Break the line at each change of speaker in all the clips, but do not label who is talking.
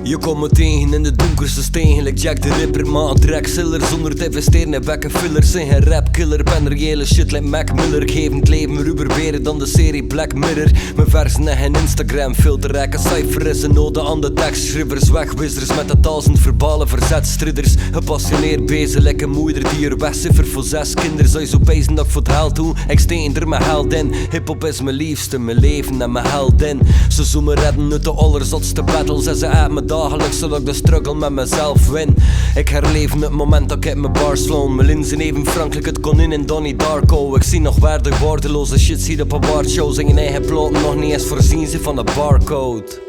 Je komt me tegen in de donkerste steen, like Jack the Ripper, maar een dragziller zonder te investeren in bekkenfillers. Zijn geen rapkiller, ben reële shit like Mac Miller. Ik geef het leven ruberberen dan de serie Black Mirror. Mijn versen en geen Instagram filter, een cijfer is een ode aan de tekstschrijvers. Wegwissers met de 1000 verbale verzetstridders. Gepassioneerd bezig, like een moeder die er wegciffert voor 6 kinderen. Zou je zo bezig dat ik voor het held doe? Ik steen er mijn held in. Hiphop is mijn liefste, mijn leven en mijn heldin. Ze zoomen redden uit de allerzotste battles en ze uit me dagelijks zodat ik de struggle met mezelf win. Ik herleven het moment dat ik uit mijn bars flown. Mijn linzen even Frankrijk, het konijn en Donnie Darko. Ik zie nog waardig waardeloze shit, zie op een bardshows. En je eigen plot nog niet eens voorzien ze van een barcode.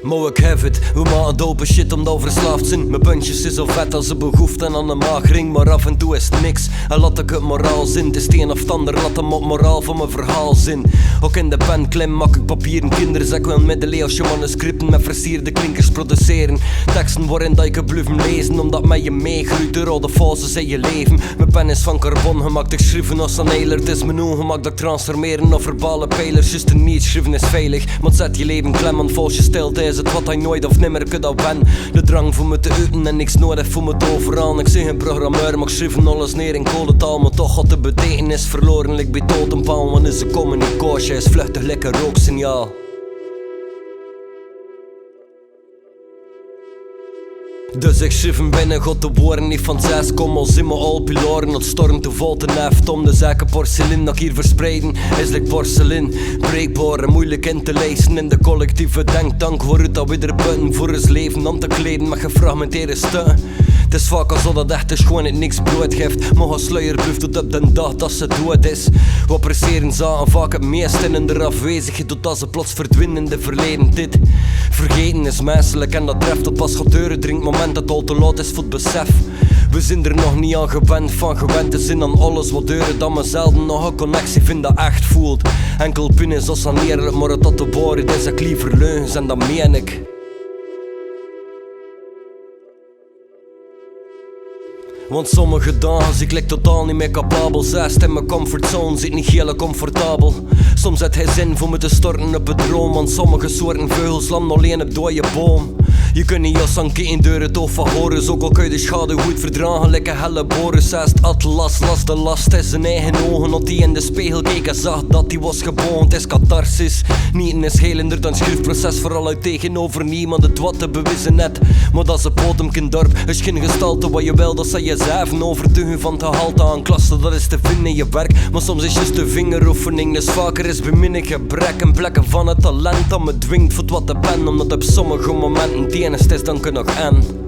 Maar ik heb het, we maken dope shit omdat we verslaafd zijn. Mijn puntjes is zo vet als een behoefte aan een maagring. Maar af en toe is het niks, en laat ik het moraal zin. Het is het een of het ander, laat hem op moraal van mijn verhaal zin. Ook in de pen klim, maak ik papieren kinderen. Ik wil middeleeuwse manuscripten met versierde klinkers produceren. Teksten waarin dat ik blijven lezen, omdat mij je meegroeit de rode fases in je leven. Mijn pen is van carbon gemaakt, ik schrijf als een heiler. Het is mijn ongemak dat ik transformeren of verbale pijlers. Just een niet schrijven is veilig, maar zet je leven klem aan volgens je stilte. Is het wat hij nooit of nimmer kunt dat ben. De drang voor me te uiten en niks nodig voor me te overaan. Ik zeg een programmeur, maar ik schrijf alles neer in codetaal. Maar toch had de betekenis verloren, like bij totempaal. Want is een communicatie, is vluchtig lekker rooksignaal. Dus ik schreef hem binnen, god de woorden niet van 6. Kom als in mijn al pilaren, dat stormt te vol te neft. Om de zaken porselin dat ik hier verspreiden, is like porselin. Breekbaar en moeilijk in te lezen in de collectieve denktank. Waaruit dat we er buiten voor ons leven aan te kleden met gefragmenteerde stukken. Het is vaak alsof dat echt is gewoon het niks brood geeft. Maar een sluier blijft tot op de dag dat ze dood is. Wat presseren zagen vaak het meest in de afwezigheid, totdat ze plots verdwijnen in de verleden tijd. Vergeten is menselijk en dat treft op pas gebeuren drinkt moment dat al te laat is voor het besef. We zijn er nog niet aan gewend, van gewend te zijn aan alles wat deuren. Dat me zelden nog een connectie vind dat echt voelt. Enkel pin is als aan eerlijk, maar het tot de waarheid is ik liever leugens en dat meen ik. Want sommige dagen zie ik totaal niet meer capabel. Zest in mijn comfortzone zit niet heel comfortabel. Soms heeft hij zin voor me te storten op een droom. Want sommige soorten vogels landen alleen op dode boom. Je kunt niet jas aan kijken door het oog van horens. Ook al kun je de schade goed verdragen, lekker helle boren. Zest atlas, last de last is zijn eigen ogen. Dat hij in de spiegel keek en zag dat hij was geboren. Het is catharsis, niet is helender dan schriftproces. Vooral uit tegenover niemand het wat te bewijzen net. Maar dat is een potemkindorp, is geen gestalte wat je wil. Dat zij jezelf overtuigen van het gehalte aan klassen. Dat is te vinden in je werk, maar soms is just de vingeroefening. Dus vaker is beminnig gebrek en plekken van het talent dat me dwingt voor wat te ben. Omdat op sommige momenten het enigste is dan ik er nog aan.